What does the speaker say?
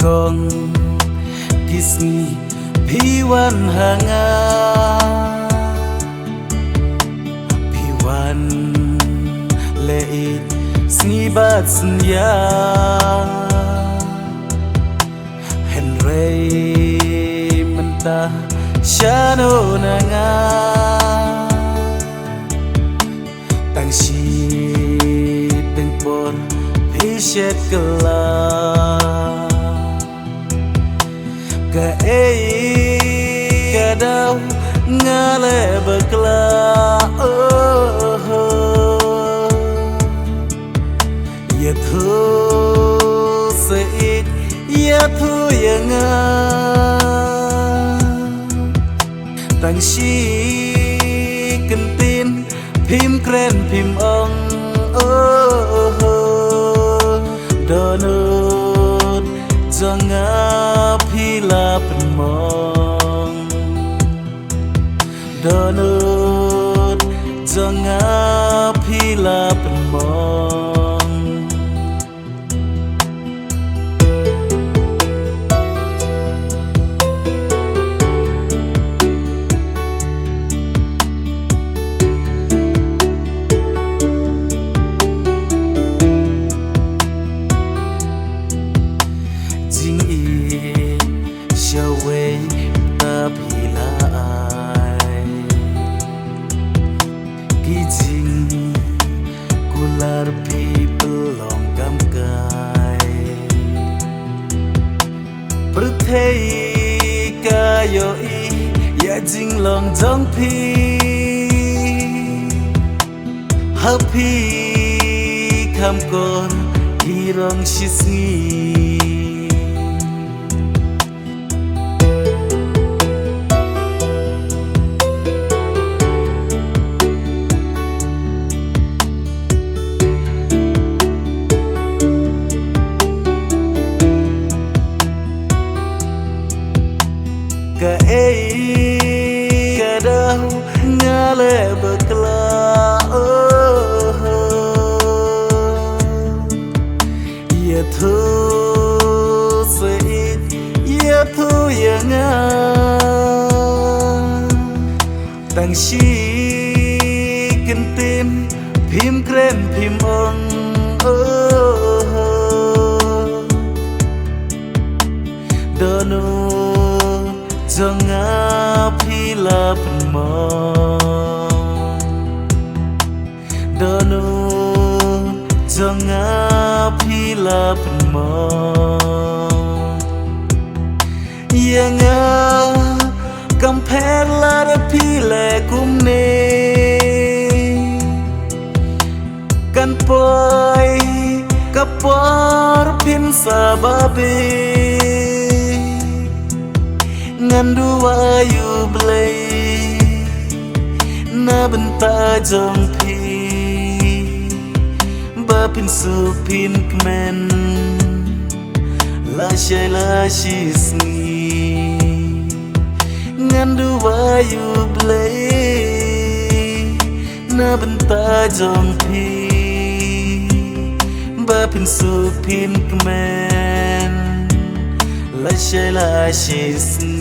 gong kisni piwan hanga piwan leit snibat senya henrei mentah shano nanga tang shi teng por pishet kala ka kadau ngale bekla ya thu seit ya thu yanga tang shi kentin phim kren phim ong donut jangan pila penmong donut jangan pila penmong people long cam kai berthei kayo i ya jing long jong phi happy kam kon hirong shisni ka kadau ngale bekla ya thu seit ya thu yanga tang shi kentin phim kren phim ong donu jangan pila penmong donut jangan pila penmong yang compare la pile kumne kan poi kapor pin sababe ngandu ayu blay na benta jong phi ba pin su pin kmen la shisni ngandu ayu blay na benta jong phi ba pin su pin kmen la shisni